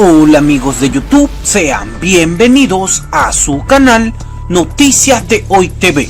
Hola amigos de YouTube, sean bienvenidos a su canal Noticias de Hoy TV.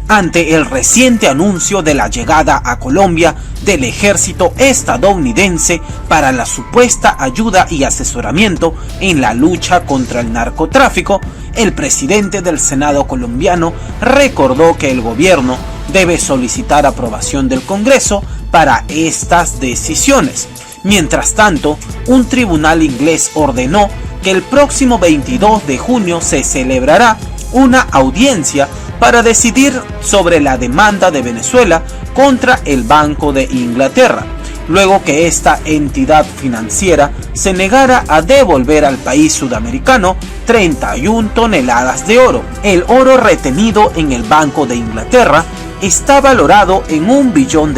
Ante el reciente anuncio de la llegada a Colombia del ejército estadounidense para la supuesta ayuda y asesoramiento en la lucha contra el narcotráfico, el presidente del Senado colombiano recordó que el gobierno debe solicitar aprobación del Congreso para estas decisiones. Mientras tanto, un tribunal inglés ordenó que el próximo 22 de junio se celebrará una audiencia para decidir sobre la demanda de Venezuela contra el Banco de Inglaterra, luego que esta entidad financiera se negara a devolver al país sudamericano 31 toneladas de oro. El oro retenido en el Banco de Inglaterra está valorado en $1 billón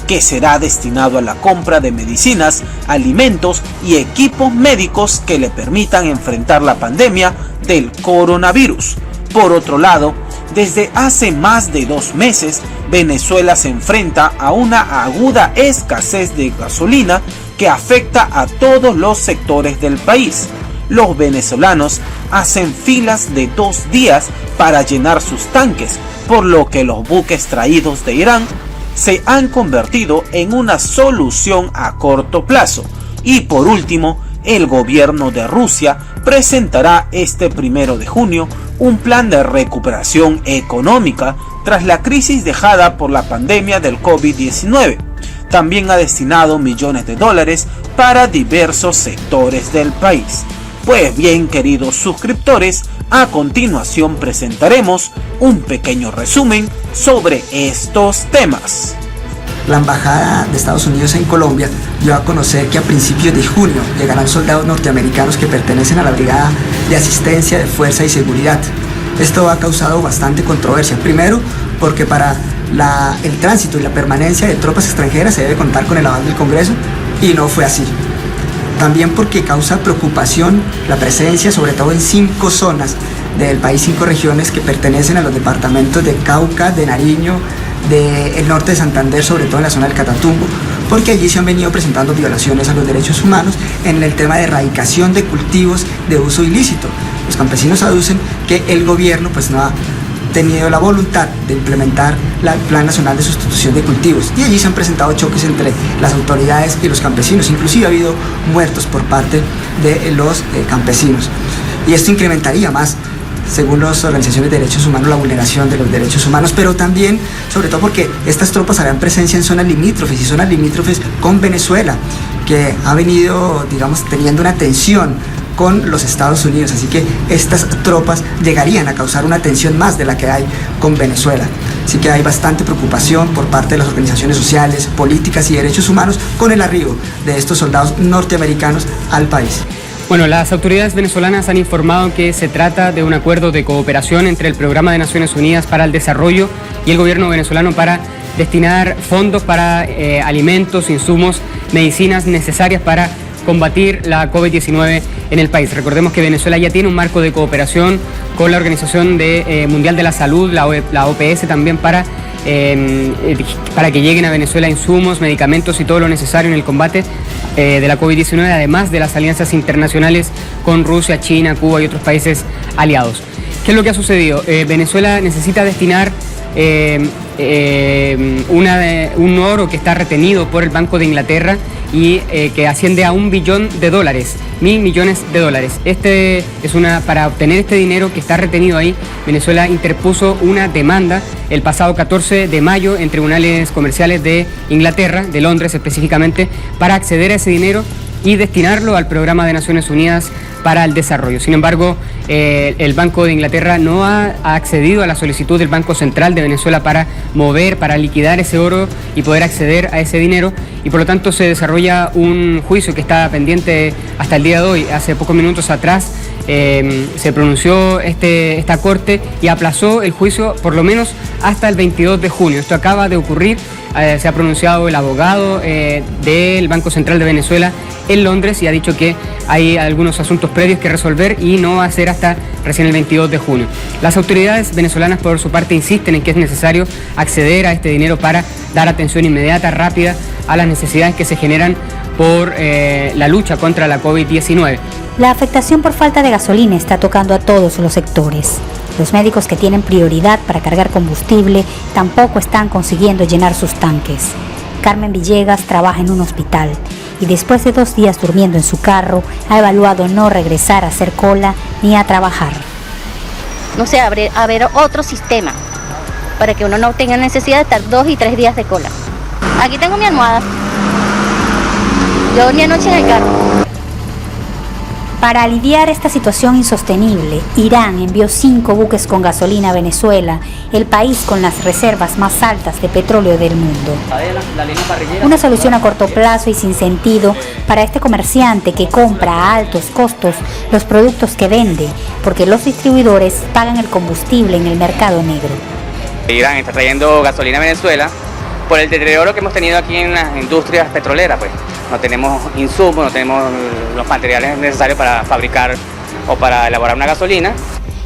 que será destinado a la compra de medicinas, alimentos y equipos médicos que le permitan enfrentar la pandemia del coronavirus. Por otro lado, desde hace más de 2 meses, Venezuela se enfrenta a una aguda escasez de gasolina que afecta a todos los sectores del país. Los venezolanos hacen filas de 2 días para llenar sus tanques, por lo que los buques traídos de Irán se han convertido en una solución a corto plazo. Y por último, el gobierno de Rusia presentará este 1 de junio un plan de recuperación económica tras la crisis dejada por la pandemia del COVID-19. También ha destinado millones de dólares para diversos sectores del país. Pues bien, queridos suscriptores, a continuación presentaremos un pequeño resumen sobre estos temas. La Embajada de Estados Unidos en Colombia dio a conocer que a principios de junio llegarán soldados norteamericanos que pertenecen a la Brigada de Asistencia de Fuerza y Seguridad. Esto ha causado bastante controversia. Primero, porque para el tránsito y la permanencia de tropas extranjeras se debe contar con el aval del Congreso, y no fue así. También porque causa preocupación la presencia, sobre todo en 5 zonas del país, 5 regiones que pertenecen a los departamentos de Cauca, de Nariño, del norte de Santander, sobre todo en la zona del Catatumbo, porque allí se han venido presentando violaciones a los derechos humanos en el tema de erradicación de cultivos de uso ilícito. Los campesinos aducen que el gobierno no ha tenido la voluntad de implementar el Plan Nacional de Sustitución de Cultivos, y allí se han presentado choques entre las autoridades y los campesinos. Inclusive ha habido muertos por parte de los campesinos, y esto incrementaría más, según las organizaciones de derechos humanos, la vulneración de los derechos humanos, pero también, sobre todo, porque estas tropas harán presencia en zonas limítrofes con Venezuela, que ha venido, teniendo una tensión con los Estados Unidos, así que estas tropas llegarían a causar una tensión más de la que hay con Venezuela. Así que hay bastante preocupación por parte de las organizaciones sociales, políticas y derechos humanos con el arribo de estos soldados norteamericanos al país. Bueno, las autoridades venezolanas han informado que se trata de un acuerdo de cooperación entre el Programa de Naciones Unidas para el Desarrollo y el gobierno venezolano para destinar fondos para alimentos, insumos, medicinas necesarias para combatir la COVID-19 en el país. Recordemos que Venezuela ya tiene un marco de cooperación con la Organización Mundial de la Salud, la OPS, también para que lleguen a Venezuela insumos, medicamentos y todo lo necesario en el combate de la COVID-19, además de las alianzas internacionales con Rusia, China, Cuba y otros países aliados. ¿Qué es lo que ha sucedido? Venezuela necesita destinar un oro que está retenido por el Banco de Inglaterra y que asciende a $1 billón, $1.000 millones. Para obtener este dinero que está retenido ahí, Venezuela interpuso una demanda el pasado 14 de mayo en tribunales comerciales de Inglaterra, de Londres específicamente, para acceder a ese dinero y destinarlo al Programa de Naciones Unidas para el Desarrollo. Sin embargo, el Banco de Inglaterra no ha accedido a la solicitud del Banco Central de Venezuela para liquidar ese oro y poder acceder a ese dinero, y por lo tanto se desarrolla un juicio que está pendiente hasta el día de hoy. Hace pocos minutos atrás se pronunció esta corte y aplazó el juicio por lo menos hasta el 22 de junio. Esto acaba de ocurrir. Se ha pronunciado el abogado del Banco Central de Venezuela en Londres y ha dicho que hay algunos asuntos previos que resolver y no va a ser hasta recién el 22 de junio. Las autoridades venezolanas, por su parte, insisten en que es necesario acceder a este dinero para dar atención inmediata, rápida, a las necesidades que se generan por la lucha contra la COVID-19. La afectación por falta de gasolina está tocando a todos los sectores. Los médicos que tienen prioridad para cargar combustible tampoco están consiguiendo llenar sus tanques. Carmen Villegas trabaja en un hospital y después de 2 días durmiendo en su carro, ha evaluado no regresar a hacer cola ni a trabajar. No sé, haber otro sistema para que uno no tenga necesidad de estar 2 y 3 días de cola. Aquí tengo mi almohada. Yo dormí anoche en el carro. Para aliviar esta situación insostenible, Irán envió 5 buques con gasolina a Venezuela, el país con las reservas más altas de petróleo del mundo. Una solución a corto plazo y sin sentido para este comerciante que compra a altos costos los productos que vende, porque los distribuidores pagan el combustible en el mercado negro. Irán está trayendo gasolina a Venezuela por el deterioro que hemos tenido aquí en las industrias petroleras, pues. No tenemos insumos, no tenemos los materiales necesarios para fabricar o para elaborar una gasolina.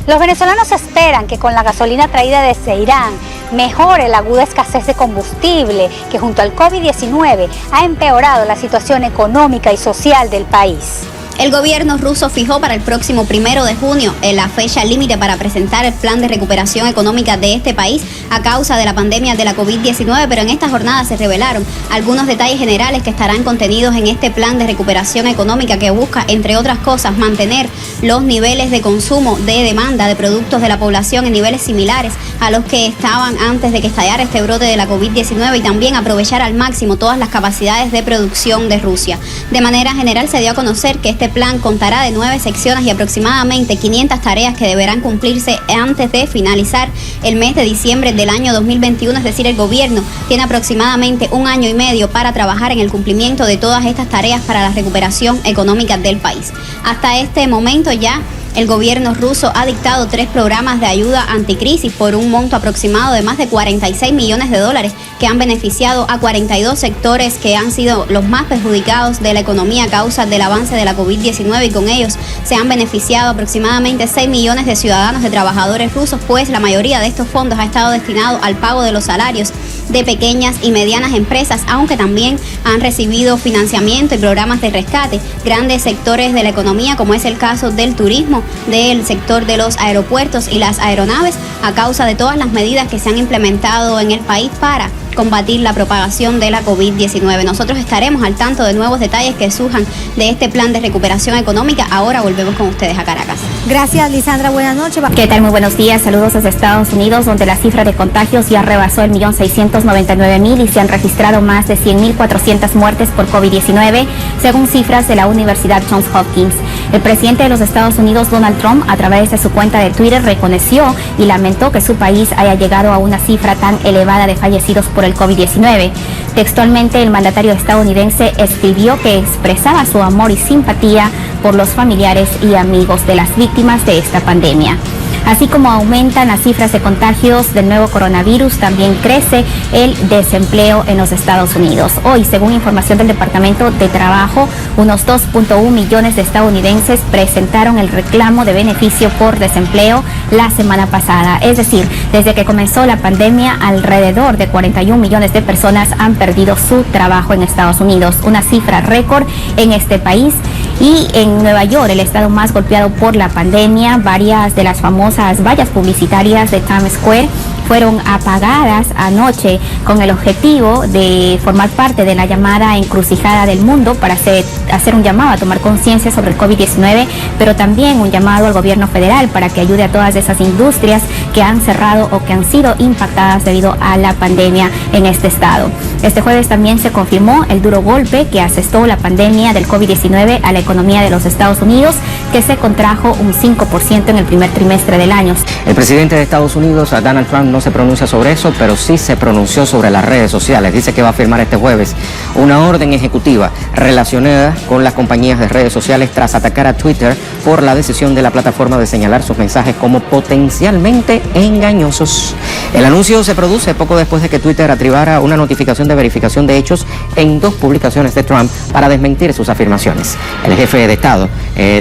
Los venezolanos esperan que con la gasolina traída desde Irán mejore la aguda escasez de combustible que junto al COVID-19 ha empeorado la situación económica y social del país. El gobierno ruso fijó para el próximo 1 de junio la fecha límite para presentar el plan de recuperación económica de este país a causa de la pandemia de la COVID-19, pero en esta jornada se revelaron algunos detalles generales que estarán contenidos en este plan de recuperación económica que busca, entre otras cosas, mantener los niveles de consumo de demanda de productos de la población en niveles similares a los que estaban antes de que estallara este brote de la COVID-19 y también aprovechar al máximo todas las capacidades de producción de Rusia. De manera general se dio a conocer que este plan contará de 9 secciones y aproximadamente 500 tareas que deberán cumplirse antes de finalizar el mes de diciembre del año 2021, es decir, el gobierno tiene aproximadamente 1 año y medio para trabajar en el cumplimiento de todas estas tareas para la recuperación económica del país. Hasta este momento ya el gobierno ruso ha dictado 3 programas de ayuda anticrisis por un monto aproximado de más de 46 millones de dólares que han beneficiado a 42 sectores que han sido los más perjudicados de la economía a causa del avance de la COVID-19 y con ellos se han beneficiado aproximadamente 6 millones de ciudadanos, de trabajadores rusos, pues la mayoría de estos fondos ha estado destinado al pago de los salarios de pequeñas y medianas empresas, aunque también han recibido financiamiento y programas de rescate grandes sectores de la economía, como es el caso del turismo, del sector de los aeropuertos y las aeronaves, a causa de todas las medidas que se han implementado en el país para combatir la propagación de la COVID-19. Nosotros estaremos al tanto de nuevos detalles que surjan de este plan de recuperación económica. Ahora volvemos con ustedes a Caracas. Gracias, Lisandra. Buenas noches. ¿Qué tal? Muy buenos días. Saludos desde Estados Unidos, donde la cifra de contagios ya rebasó el 1.699.000 y se han registrado más de 100.400 muertes por COVID-19, según cifras de la Universidad Johns Hopkins. El presidente de los Estados Unidos, Donald Trump, a través de su cuenta de Twitter, reconoció y lamentó que su país haya llegado a una cifra tan elevada de fallecidos por el COVID-19. Textualmente, el mandatario estadounidense escribió que expresaba su amor y simpatía por los familiares y amigos de las víctimas de esta pandemia. Así como aumentan las cifras de contagios del nuevo coronavirus, también crece el desempleo en los Estados Unidos. Hoy, según información del Departamento de Trabajo, unos 2.1 millones de estadounidenses presentaron el reclamo de beneficio por desempleo la semana pasada. Es decir, desde que comenzó la pandemia, alrededor de 41 millones de personas han perdido su trabajo en Estados Unidos, una cifra récord en este país. Y en Nueva York, el estado más golpeado por la pandemia, varias de las famosas vallas publicitarias de Times Square fueron apagadas anoche con el objetivo de formar parte de la llamada encrucijada del mundo para hacer un llamado a tomar conciencia sobre el COVID-19, pero también un llamado al gobierno federal para que ayude a todas esas industrias que han cerrado o que han sido impactadas debido a la pandemia en este estado. Este jueves también se confirmó el duro golpe que asestó la pandemia del COVID-19 a la economía de los Estados Unidos, que se contrajo un 5% en el primer trimestre del año. El presidente de Estados Unidos, Donald Trump, no se pronuncia sobre eso, pero sí se pronunció sobre las redes sociales. Dice que va a firmar este jueves una orden ejecutiva relacionada con las compañías de redes sociales tras atacar a Twitter por la decisión de la plataforma de señalar sus mensajes como potencialmente engañosos. El anuncio se produce poco después de que Twitter activara una notificación de de verificación de hechos en 2 publicaciones de Trump para desmentir sus afirmaciones. El jefe de Estado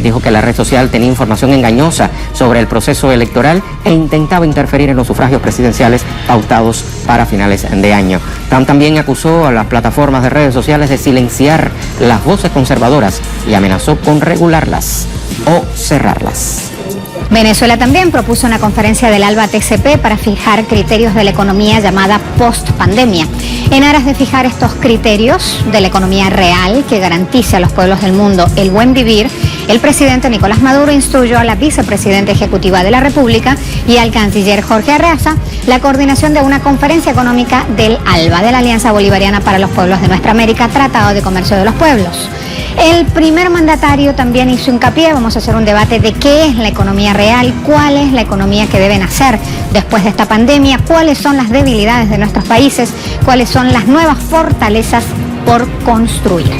dijo que la red social tenía información engañosa sobre el proceso electoral e intentaba interferir en los sufragios presidenciales pautados para finales de año. Trump también acusó a las plataformas de redes sociales de silenciar las voces conservadoras y amenazó con regularlas o cerrarlas. Venezuela también propuso una conferencia del ALBA TCP para fijar criterios de la economía llamada post-pandemia. En aras de fijar estos criterios de la economía real que garantice a los pueblos del mundo el buen vivir, el presidente Nicolás Maduro instruyó a la vicepresidenta ejecutiva de la República y al canciller Jorge Arreaza la coordinación de una conferencia económica del ALBA, de la Alianza Bolivariana para los Pueblos de Nuestra América, Tratado de Comercio de los Pueblos. El primer mandatario también hizo hincapié, vamos a hacer un debate de qué es la economía real, cuál es la economía que deben hacer después de esta pandemia, cuáles son las debilidades de nuestros países, cuáles son las nuevas fortalezas por construir.